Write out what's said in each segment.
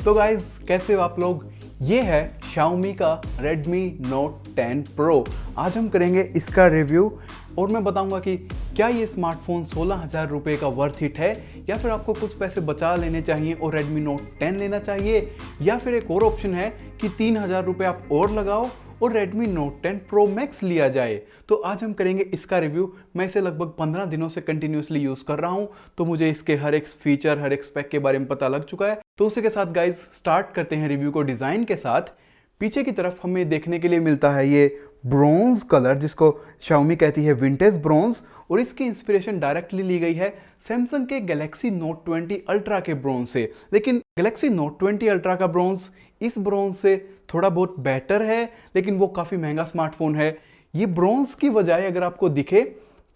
तो गाइज कैसे हो आप लोग। ये है Xiaomi का Redmi Note 10 Pro। आज हम करेंगे इसका रिव्यू और मैं बताऊंगा कि क्या ये स्मार्टफोन 16,000 रुपये का वर्थ इट है या फिर आपको कुछ पैसे बचा लेने चाहिए और Redmi Note 10 लेना चाहिए, या फिर एक और ऑप्शन है कि 3,000 रुपये आप और लगाओ और Redmi Note 10 Pro Max लिया जाए। तो आज हम करेंगे इसका रिव्यू। मैं इसे लगभग 15 दिनों से कंटिन्यूसली यूज़ कर रहा हूं, तो मुझे इसके हर एक फीचर, हर एक स्पेक के बारे में पता लग चुका है। तो उसी के साथ गाइज स्टार्ट करते हैं रिव्यू को डिज़ाइन के साथ। पीछे की तरफ हमें देखने के लिए मिलता है ये ब्रोंज कलर, जिसको Xiaomi कहती है विंटेज ब्रोंज, और इसकी इंस्पिरेशन डायरेक्टली ली गई है सैमसंग के Galaxy Note 20 Ultra के ब्रोंज से। लेकिन Galaxy Note 20 Ultra का ब्रोंज इस ब्रोंज से थोड़ा बहुत बेटर है, लेकिन वो काफ़ी महंगा स्मार्टफोन है। ये ब्रोंज की बजाय अगर आपको दिखे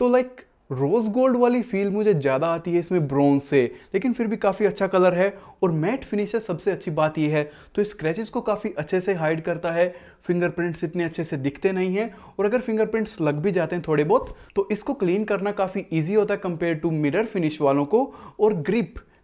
तो लाइक रोज गोल्ड वाली फील मुझे ज़्यादा आती है इसमें ब्रोंज से, लेकिन फिर भी काफ़ी अच्छा कलर है और मैट फिनिश है। सबसे अच्छी बात यह है तो स्क्रैचेस को काफ़ी अच्छे से हाइड करता है, फिंगरप्रिंट्स इतने अच्छे से दिखते नहीं हैं, और अगर फिंगरप्रिंट्स लग भी जाते हैं थोड़े बहुत तो इसको क्लीन करना काफ़ी ईजी होता है कंपेयर टू मिरर फिनिश वालों को। और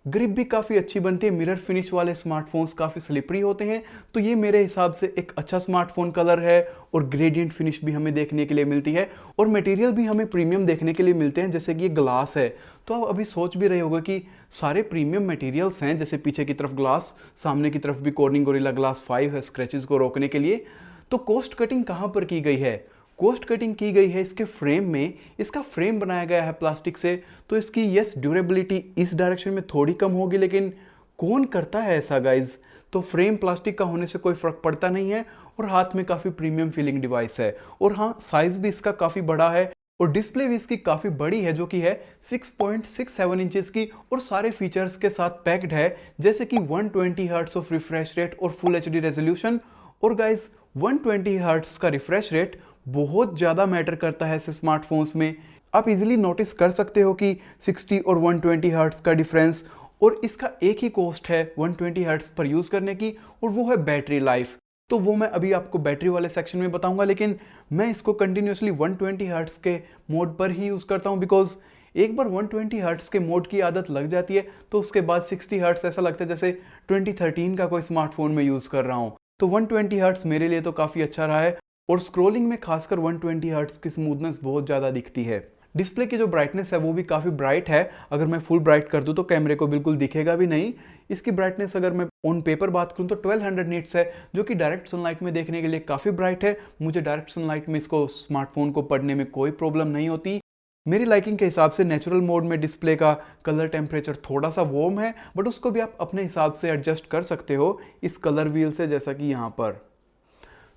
ग्रिप भी काफ़ी अच्छी बनती है। मिरर फिनिश वाले स्मार्टफोन्स काफ़ी स्लिपरी होते हैं, तो ये मेरे हिसाब से एक अच्छा स्मार्टफोन कलर है। और ग्रेडियंट फिनिश भी हमें देखने के लिए मिलती है और मटेरियल भी हमें प्रीमियम देखने के लिए मिलते हैं, जैसे कि ये ग्लास है। तो आप अभी सोच भी रहे होगा कि सारे प्रीमियम मटेरियल्स हैं, जैसे पीछे की तरफ ग्लास, सामने की तरफ भी कॉर्निंग गोरिल्ला ग्लास 5 है स्क्रैचेस को रोकने के लिए। तो कॉस्ट कटिंग कहाँ पर की गई है? कॉस्ट कटिंग की गई है इसके फ्रेम में। इसका फ्रेम बनाया गया है प्लास्टिक से, तो इसकी यस ड्यूरेबिलिटी इस डायरेक्शन में थोड़ी कम होगी, लेकिन कौन करता है ऐसा गाइज? तो फ्रेम प्लास्टिक का होने से कोई फर्क पड़ता नहीं है और हाथ में काफ़ी प्रीमियम फीलिंग डिवाइस है। और हाँ, साइज भी इसका काफ़ी बड़ा है और डिस्प्ले भी इसकी काफ़ी बड़ी है, जो कि है 6.67 इंचेस की और सारे फीचर्स के साथ पैक्ड है, जैसे कि 120 हर्ट्ज ऑफ रिफ्रेश रेट और फुल एचडी रेजोल्यूशन। और गाइज 120 हर्ट्ज का रिफ्रेश रेट बहुत ज़्यादा मैटर करता है ऐसे स्मार्टफोन्स में। आप इजीली नोटिस कर सकते हो कि 60 और 120 हर्ट्ज का डिफरेंस, और इसका एक ही कॉस्ट है 120 हर्ट्ज पर यूज़ करने की, और वो है बैटरी लाइफ। तो वो मैं अभी आपको बैटरी वाले सेक्शन में बताऊंगा, लेकिन मैं इसको कंटिन्यूसली 120 हर्ट्ज के मोड पर ही यूज़ करता हूँ, बिकॉज एक बार 120 हर्ट्ज के मोड की आदत लग जाती है तो उसके बाद 60 हर्ट्ज ऐसा लगता है जैसे 2013 का कोई स्मार्टफोन में यूज़ कर रहा हूँ। तो 120 हर्ट्ज मेरे लिए तो काफ़ी अच्छा रहा है, और स्क्रॉलिंग में खासकर 120 हर्ट्ज की स्मूथनेस बहुत ज़्यादा दिखती है। डिस्प्ले की जो ब्राइटनेस है वो भी काफ़ी ब्राइट है। अगर मैं फुल ब्राइट कर दूं तो कैमरे को बिल्कुल दिखेगा भी नहीं। इसकी ब्राइटनेस अगर मैं ऑन पेपर बात करूं तो 1200 निट्स है, जो कि डायरेक्ट सनलाइट में देखने के लिए काफ़ी ब्राइट है। मुझे डायरेक्ट सनलाइट में इसको स्मार्टफोन को पढ़ने में कोई प्रॉब्लम नहीं होती। मेरी लाइकिंग के हिसाब से नेचुरल मोड में डिस्प्ले का कलर टेम्परेचर थोड़ा सा वार्म है, बट उसको भी आप अपने हिसाब से एडजस्ट कर सकते हो इस कलर व्हील से, जैसा कि यहाँ पर।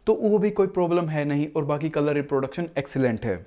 तो वो भी कोई प्रॉब्लम है नहीं, और बाकी कलर रिप्रोडक्शन एक्सीलेंट है।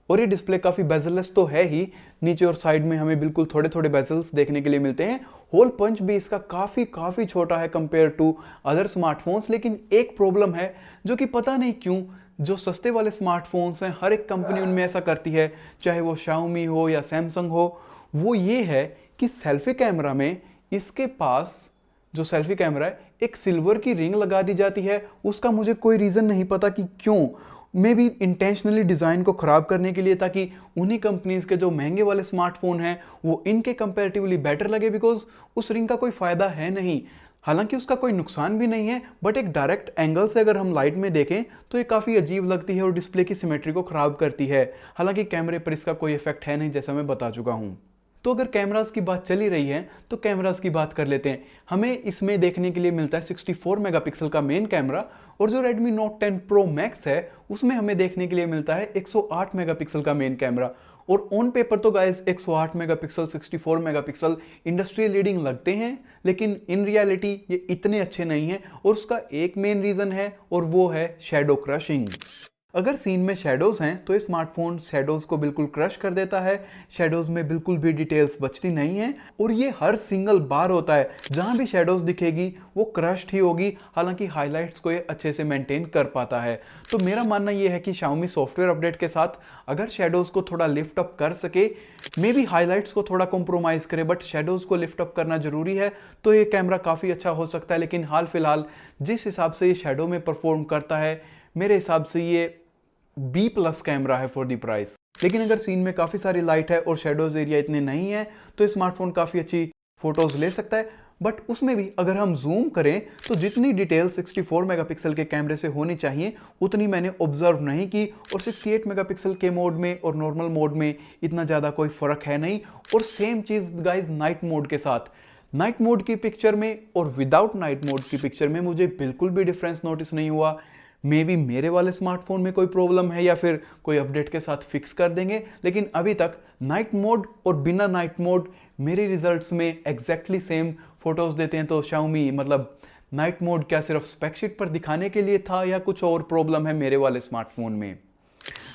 और ये डिस्प्ले काफ़ी बेजललेस तो है ही, नीचे और साइड में हमें बिल्कुल थोड़े थोड़े बेजल्स देखने के लिए मिलते हैं। होल पंच भी इसका काफ़ी छोटा है कंपेयर टू अदर स्मार्टफोन्स। लेकिन एक प्रॉब्लम है जो कि पता नहीं क्यों जो सस्ते वाले स्मार्टफोन्स हैं हर एक कंपनी उनमें ऐसा करती है, चाहे वो Xiaomi हो या Samsung हो, वो ये है कि सेल्फी कैमरा में इसके पास जो सेल्फी कैमरा है एक सिल्वर की रिंग लगा दी जाती है। उसका मुझे कोई रीज़न नहीं पता कि क्यों। मे बी इंटेंशनली डिज़ाइन को ख़राब करने के लिए, ताकि उन्हीं कंपनीज के जो महंगे वाले स्मार्टफोन हैं वो इनके कंपैरेटिवली बेटर लगे, बिकॉज उस रिंग का कोई फ़ायदा है नहीं। हालांकि उसका कोई नुकसान भी नहीं है, बट एक डायरेक्ट एंगल से अगर हम लाइट में देखें तो ये काफ़ी अजीब लगती है और डिस्प्ले की सिमेट्री को ख़राब करती है। हालांकि कैमरे पर इसका कोई इफेक्ट है नहीं, जैसा मैं बता चुका हूँ। तो अगर कैमरास की बात चली रही है तो कैमरास की बात कर लेते हैं। हमें इसमें देखने के लिए मिलता है 64 मेगापिक्सल का मेन कैमरा, और जो Redmi Note 10 Pro Max है उसमें हमें देखने के लिए मिलता है 108 मेगापिक्सल का मेन कैमरा। और ऑन पेपर तो guys 108 megapixel 64 megapixel industry leading लगते हैं, लेकिन इन रियलिटी ये इतने अच्छे नहीं हैं, और उसका एक मेन रीज़न है और वो है शैडो क्रशिंग। अगर सीन में शेडोज़ हैं तो ये स्मार्टफोन शेडोज़ को बिल्कुल क्रश कर देता है। शेडोज़ में बिल्कुल भी डिटेल्स बचती नहीं है, और ये हर सिंगल बार होता है जहाँ भी शेडोज़ दिखेगी वो क्रश्ड ही होगी। हालांकि हाइलाइट्स को ये अच्छे से मेंटेन कर पाता है। तो मेरा मानना ये है कि Xiaomi सॉफ्टवेयर अपडेट के साथ अगर शेडोज़ को थोड़ा लिफ्ट अप कर सके, मे बी हाईलाइट्स को थोड़ा कॉम्प्रोमाइज़ करे, बट शेडोज़ को लिफ्ट अप करना जरूरी है, तो ये कैमरा काफ़ी अच्छा हो सकता है। लेकिन हाल फिलहाल जिस हिसाब से ये शेडो में परफॉर्म करता है, मेरे हिसाब से ये B+ कैमरा है फॉर दी प्राइस। लेकिन अगर सीन में काफ़ी सारी लाइट है और शेडोज एरिया इतने नहीं है तो स्मार्टफोन काफ़ी अच्छी फोटोज ले सकता है। बट उसमें भी अगर हम जूम करें तो जितनी डिटेल 64 मेगापिक्सल के कैमरे से होनी चाहिए उतनी मैंने ऑब्जर्व नहीं की, और 68 मेगापिक्सल के मोड में और नॉर्मल मोड में इतना ज़्यादा कोई फ़र्क है नहीं। और सेम चीज़ गाइज नाइट मोड के साथ, नाइट मोड की पिक्चर में और विदाउट नाइट मोड की पिक्चर में मुझे बिल्कुल भी डिफरेंस नोटिस नहीं हुआ। मे बी मेरे वाले स्मार्टफोन में कोई प्रॉब्लम है या फिर कोई अपडेट के साथ फिक्स कर देंगे, लेकिन अभी तक नाइट मोड और बिना नाइट मोड मेरे रिजल्ट्स में एग्जैक्टली सेम फोटोज देते हैं। तो Xiaomi मतलब नाइट मोड क्या सिर्फ स्पेकशीट पर दिखाने के लिए था या कुछ और प्रॉब्लम है मेरे वाले स्मार्टफोन में।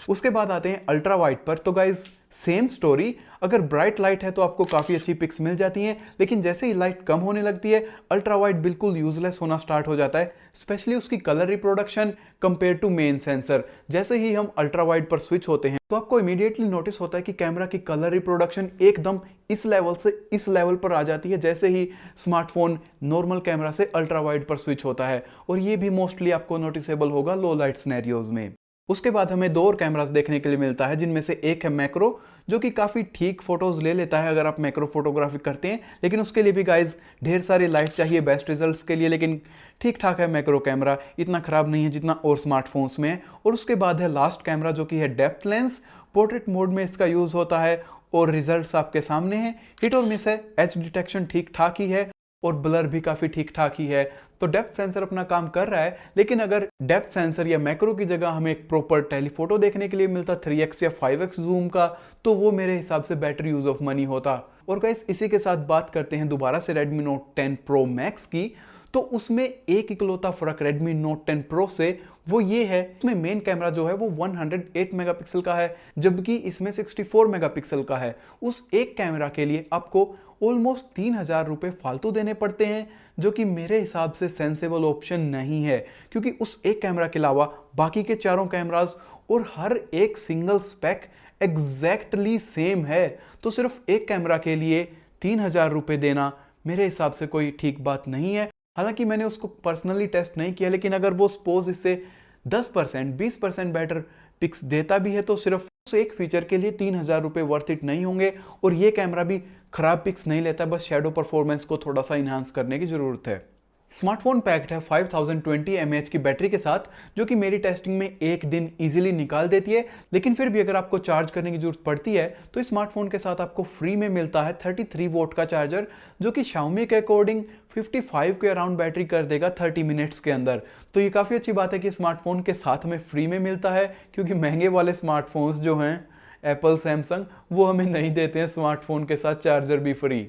उसके बाद आते हैं अल्ट्रा वाइड पर। तो गाइज सेम स्टोरी, अगर ब्राइट लाइट है तो आपको काफ़ी अच्छी पिक्स मिल जाती हैं, लेकिन जैसे ही लाइट कम होने लगती है अल्ट्रा वाइड बिल्कुल यूजलेस होना स्टार्ट हो जाता है, स्पेशली उसकी colour reproduction compare to main sensor. जैसे ही हम अल्ट्रा वाइड पर स्विच होते हैं तो आपको इमीडिएटली नोटिस होता है कि कैमरा की कलर रिप्रोडक्शन एकदम इस लेवल से इस लेवल पर आ जाती है जैसे ही स्मार्टफोन नॉर्मल कैमरा से अल्ट्रा वाइड पर स्विच होता है, और ये भी मोस्टली आपको नोटिसेबल होगा लो लाइट सिनेरियोज में। उसके बाद हमें दो और कैमरास देखने के लिए मिलता है, जिनमें से एक है मैक्रो, जो कि काफ़ी ठीक फोटोज ले लेता है अगर आप मैक्रो फोटोग्राफी करते हैं, लेकिन उसके लिए भी गाइज ढेर सारी लाइट चाहिए बेस्ट रिजल्ट्स के लिए, लेकिन ठीक ठाक है मैक्रो कैमरा, इतना खराब नहीं है जितना और स्मार्टफोन्स में है। और उसके बाद है लास्ट कैमरा जो कि है डेप्थ लेंस, पोर्ट्रेट मोड में इसका यूज़ होता है और रिजल्ट्स आपके सामने हैं। हिट और मिस है, एज डिटेक्शन ठीक ठाक ही है और ब्लर भी काफ़ी ठीक ठाक ही है। तो डेप्थ सेंसर अपना काम कर रहा है, लेकिन अगर डेप्थ सेंसर या मैक्रो की जगह हमें एक प्रॉपर टेलीफोटो देखने के लिए मिलता 3x या 5x जूम का, तो वो मेरे हिसाब से बेटर यूज ऑफ मनी होता। और गाइस इसी के साथ बात करते हैं दोबारा से Redmi Note 10 Pro Max की। तो उसमें एक इकलौता फर्क Redmi Note 10 Pro से वो ये है, इसमें मेन कैमरा जो है वो 108 मेगापिक्सल का है, जबकि इसमें 64 मेगापिक्सल का है। उस एक कैमरा के लिए आपको ऑलमोस्ट 3,000 रुपये फालतू देने पड़ते हैं, जो कि मेरे हिसाब से सेंसेबल ऑप्शन नहीं है, क्योंकि उस एक कैमरा के अलावा बाकी के चारों कैमरास और हर एक सिंगल स्पेक एग्जैक्टली सेम है। तो सिर्फ एक कैमरा के लिए 3,000 रुपये देना मेरे हिसाब से कोई ठीक बात नहीं है। हालांकि मैंने उसको पर्सनली टेस्ट नहीं किया, लेकिन अगर वो सपोज इससे 10% 20% बेटर पिक्स देता भी है तो सिर्फ उस एक फीचर के लिए 3,000 रुपये वर्थ इट नहीं होंगे। और ये कैमरा भी खराब पिक्स नहीं लेता, बस शेडो परफॉर्मेंस को थोड़ा सा इन्हांस करने की जरूरत है। स्मार्टफोन पैक्ड है 5020 mAh की बैटरी के साथ, जो कि मेरी टेस्टिंग में एक दिन इजीली निकाल देती है। लेकिन फिर भी अगर आपको चार्ज करने की जरूरत पड़ती है तो इस स्मार्टफोन के साथ आपको फ्री में मिलता है 33 वोट का चार्जर, जो कि Xiaomi के अकॉर्डिंग 55 के अराउंड बैटरी कर देगा 30 मिनट्स के अंदर। तो ये काफ़ी अच्छी बात है कि स्मार्टफोन के साथ हमें फ्री में मिलता है, क्योंकि महंगे वाले स्मार्टफोन्स जो हैं एप्पल सैमसंग वो हमें नहीं देते हैं स्मार्टफोन के साथ चार्जर भी फ्री।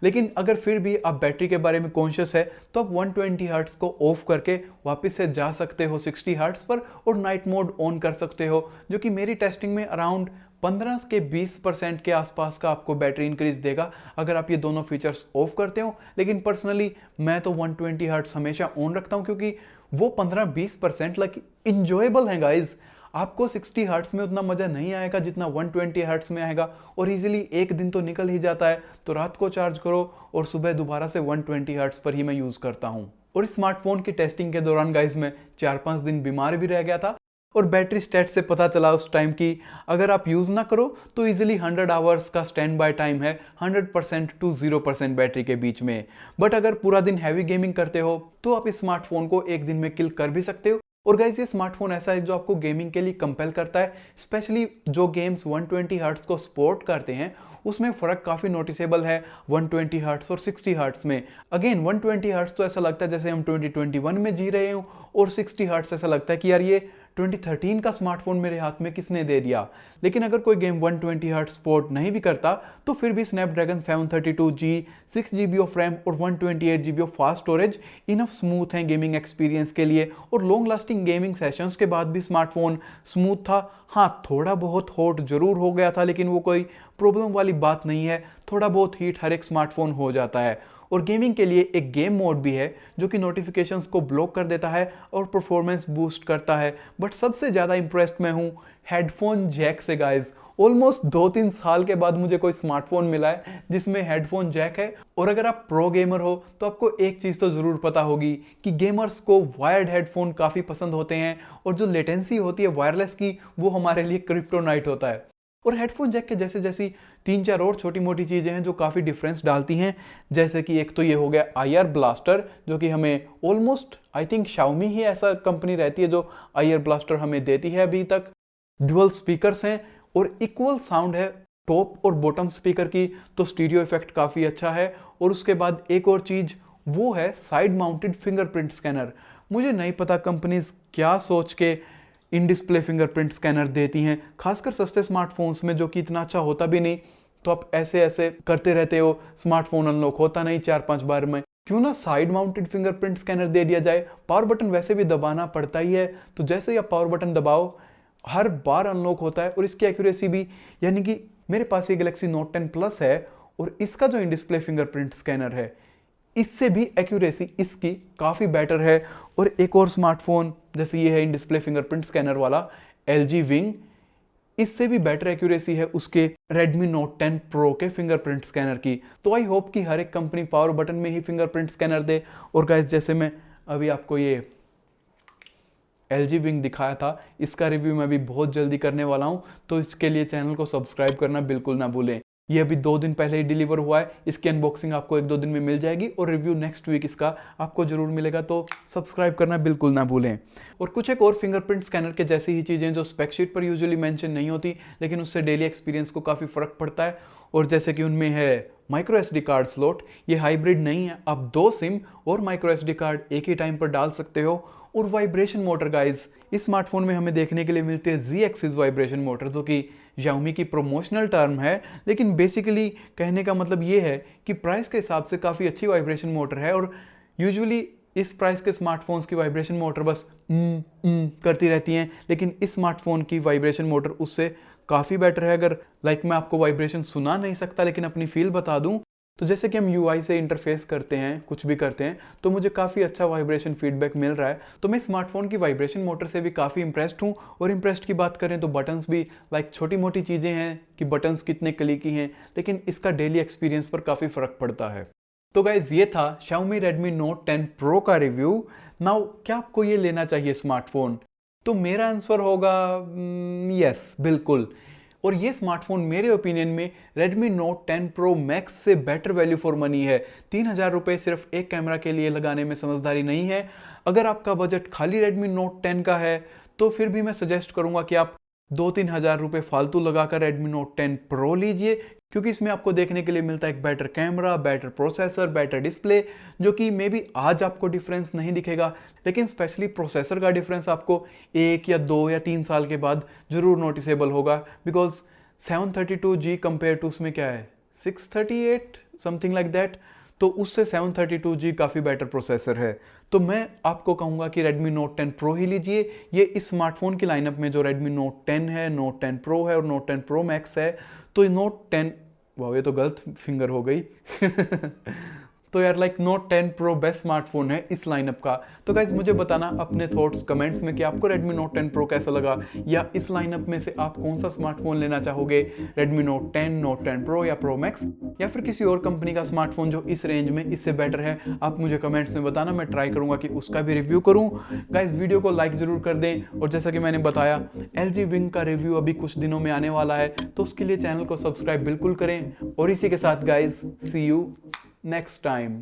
लेकिन अगर फिर भी आप बैटरी के बारे में कॉन्शियस है तो आप 120 हर्ट्ज को ऑफ करके वापस से जा सकते हो 60 हर्ट्ज पर और नाइट मोड ऑन कर सकते हो, जो कि मेरी टेस्टिंग में अराउंड 15 के 20% के आसपास का आपको बैटरी इंक्रीज देगा अगर आप ये दोनों फीचर्स ऑफ करते हो। लेकिन पर्सनली मैं तो 120 हर्ट्ज हमेशा ऑन रखता हूँ, क्योंकि वो 15-20% लाइक इंजॉयबल है गाइज। आपको 60 हर्ट्स में उतना मज़ा नहीं आएगा जितना 120 हर्ट्स में आएगा, और इजीली एक दिन तो निकल ही जाता है। तो रात को चार्ज करो और सुबह दोबारा से 120 हर्ट्स पर ही मैं यूज़ करता हूँ। और इस स्मार्टफोन की टेस्टिंग के दौरान गाइज मैं 4-5 दिन बीमार भी रह गया था, और बैटरी स्टेट से पता चला उस टाइम की अगर आप यूज़ ना करो तो इजीली 100 आवर्स का स्टैंड बाय टाइम है 100% टू 0% बैटरी के बीच में। बट अगर पूरा दिन हैवी गेमिंग करते हो तो आप इस स्मार्टफोन को एक दिन में किल कर भी सकते हो। और गाइज ये स्मार्टफोन ऐसा है जो आपको गेमिंग के लिए कंपेल करता है, स्पेशली जो गेम्स 120 हर्ट्स को सपोर्ट करते हैं उसमें फ़र्क काफ़ी नोटिसेबल है 120 हर्ट्स और 60 हर्ट्स में। अगेन 120 हर्ट्स तो ऐसा लगता है जैसे हम 2021 में जी रहे हो, और 60 हर्ट्स ऐसा लगता है कि यार ये 2013 का स्मार्टफोन मेरे हाथ में किसने दे दिया। लेकिन अगर कोई गेम 120 हर्ट्ज सपोर्ट नहीं भी करता तो फिर भी Snapdragon 732G 6GB of RAM और 128GB of fast storage enough smooth हैं गेमिंग एक्सपीरियंस के लिए, और लॉन्ग लास्टिंग गेमिंग सेशंस के बाद भी स्मार्टफोन स्मूथ था। हाँ, थोड़ा बहुत हॉट जरूर हो गया था, लेकिन वो कोई प्रॉब्लम वाली बात नहीं है। थोड़ा बहुत हीट हर एक स्मार्टफोन हो जाता है। और गेमिंग के लिए एक गेम मोड भी है जो कि नोटिफिकेशंस को ब्लॉक कर देता है और परफॉर्मेंस बूस्ट करता है। बट सबसे ज़्यादा इंप्रेस्ड मैं हूँ हेडफोन जैक से गाइज। ऑलमोस्ट 2-3 साल के बाद मुझे कोई स्मार्टफोन मिला है जिसमें हेडफोन जैक है। और अगर आप प्रो गेमर हो तो आपको एक चीज़ तो ज़रूर पता होगी कि गेमर्स को वायर्ड हेडफोन काफ़ी पसंद होते हैं, और जो लेटेंसी होती है वायरलेस की वो हमारे लिए क्रिप्टोनाइट होता है। और हेडफोन जैक के जैसे जैसी 3-4 और छोटी मोटी चीज़ें हैं जो काफ़ी डिफरेंस डालती हैं, जैसे कि एक तो ये हो गया IR ब्लास्टर, जो कि हमें ऑलमोस्ट आई थिंक Xiaomi ही ऐसा कंपनी रहती है जो IR ब्लास्टर हमें देती है अभी तक। डुअल स्पीकर्स हैं और इक्वल साउंड है टॉप और बॉटम स्पीकर की, तो स्टीरियो इफेक्ट काफ़ी अच्छा है। और उसके बाद एक और चीज़ वो है साइड माउंटेड फिंगरप्रिंट स्कैनर। मुझे नहीं पता कंपनीज क्या सोच के इन डिस्प्ले फिंगरप्रिंट स्कैनर देती हैं, खासकर सस्ते स्मार्टफोन्स में जो कि इतना अच्छा होता भी नहीं, तो आप ऐसे ऐसे करते रहते हो, स्मार्टफोन अनलॉक होता नहीं 4-5 बार में। क्यों ना साइड माउंटेड फिंगरप्रिंट स्कैनर दे दिया जाए। पावर बटन वैसे भी दबाना पड़ता ही है, तो जैसे ही आप पावर बटन दबाओ हर बार अनलॉक होता है। और इसकी एक्यूरेसी भी, यानी कि मेरे पास ये गैलेक्सी नोट 10 प्लस है और इसका जो इन डिस्प्ले फिंगरप्रिंट स्कैनर है इससे भी एक्यूरेसी इसकी काफ़ी बेटर है। और एक और स्मार्टफोन जैसे ये है इन डिस्प्ले फिंगरप्रिंट स्कैनर वाला LG विंग, इससे भी बेटर एक्यूरेसी है उसके Redmi Note 10 Pro के फिंगरप्रिंट स्कैनर की। तो आई होप कि हर एक कंपनी पावर बटन में ही फिंगरप्रिंट स्कैनर दे। और गाइस जैसे मैं अभी आपको ये LG विंग दिखाया था, इसका रिव्यू मैं भी बहुत जल्दी करने वाला हूँ, तो इसके लिए चैनल को सब्सक्राइब करना बिल्कुल ना भूलें। ये अभी 2 दिन पहले ही डिलीवर हुआ है, इसकी अनबॉक्सिंग आपको 1-2 दिन में मिल जाएगी और रिव्यू नेक्स्ट वीक इसका आपको जरूर मिलेगा, तो सब्सक्राइब करना बिल्कुल ना भूलें। और कुछ एक और फिंगरप्रिंट स्कैनर के जैसी ही चीज़ें जो स्पेक शीट पर यूजुअली मेंशन नहीं होती, लेकिन उससे डेली एक्सपीरियंस को काफ़ी फ़र्क पड़ता है। और जैसे कि उनमें है माइक्रो SD कार्ड स्लॉट, ये हाइब्रिड नहीं है, आप 2 सिम और माइक्रो SD कार्ड एक ही टाइम पर डाल सकते हो। और वाइब्रेशन मोटर गाइज इस स्मार्टफोन में हमें देखने के लिए मिलते हैं Z एक्सिस वाइब्रेशन मोटर, जो कि Xiaomi की प्रोमोशनल टर्म है, लेकिन बेसिकली कहने का मतलब ये है कि प्राइस के हिसाब से काफ़ी अच्छी वाइब्रेशन मोटर है। और यूजुअली इस प्राइस के स्मार्टफोन्स की वाइब्रेशन मोटर बस करती रहती हैं, लेकिन इस स्मार्टफोन की वाइब्रेशन मोटर उससे काफ़ी बेटर है। अगर मैं आपको वाइब्रेशन सुना नहीं सकता लेकिन अपनी फील बता दूं, तो जैसे कि हम UI से इंटरफेस करते हैं, कुछ भी करते हैं, तो मुझे काफ़ी अच्छा वाइब्रेशन फीडबैक मिल रहा है। तो मैं स्मार्टफोन की वाइब्रेशन मोटर से भी काफ़ी इंप्रेस्ड हूँ। और इंप्रेस्ड की बात करें तो बटन्स भी छोटी मोटी चीज़ें हैं कि बटन्स कितने क्लिकी हैं, लेकिन इसका डेली एक्सपीरियंस पर काफ़ी फ़र्क पड़ता है। तो गाइज ये था Xiaomi Redmi Note 10 Pro का रिव्यू। नाउ क्या आपको ये लेना चाहिए स्मार्टफोन? तो मेरा आंसर होगा यस, बिल्कुल। और ये स्मार्टफोन मेरे ओपिनियन में Redmi Note 10 Pro Max से बेटर वैल्यू फॉर मनी है। 3,000 रुपये सिर्फ एक कैमरा के लिए लगाने में समझदारी नहीं है। अगर आपका बजट खाली Redmi Note 10 का है तो फिर भी मैं सजेस्ट करूंगा कि आप 2-3 हज़ार रुपये फालतू लगाकर Redmi Note 10 Pro लीजिए, क्योंकि इसमें आपको देखने के लिए मिलता है एक better camera, better processor, better display, जो कि मे बी आज आपको डिफरेंस नहीं दिखेगा, लेकिन स्पेशली प्रोसेसर का डिफरेंस आपको 1 या 2 या 3 साल के बाद जरूर नोटिसेबल होगा। बिकॉज 732G कंपेयर टू उसमें क्या है 638 समथिंग लाइक दैट, तो उससे 732G काफ़ी बेटर प्रोसेसर है। तो मैं आपको कहूँगा कि Redmi Note 10 Pro ही लीजिए। ये इस स्मार्टफोन की लाइनअप में जो Redmi Note 10 है, Note 10 Pro है और Note 10 Pro Max है, तो Note 10, वाह ये तो गलत फिंगर हो गई तो यार Note 10 Pro बेस्ट स्मार्टफोन है इस लाइनअप का। तो गाइज मुझे बताना अपने थॉट्स कमेंट्स में कि आपको Redmi Note 10 Pro कैसा लगा, या इस लाइनअप में से आप कौन सा स्मार्टफोन लेना चाहोगे, Redmi Note 10, Note 10 Pro या Pro Max, या फिर किसी और कंपनी का स्मार्टफोन जो इस रेंज में इससे बेटर है। आप मुझे कमेंट्स में बताना, मैं ट्राई करूंगा कि उसका भी रिव्यू करूं। गाइज वीडियो को लाइक जरूर कर दें, और जैसा कि मैंने बताया LG विंग का रिव्यू अभी कुछ दिनों में आने वाला है, तो उसके लिए चैनल को सब्सक्राइब बिल्कुल करें। और इसी के साथ guys see you next time.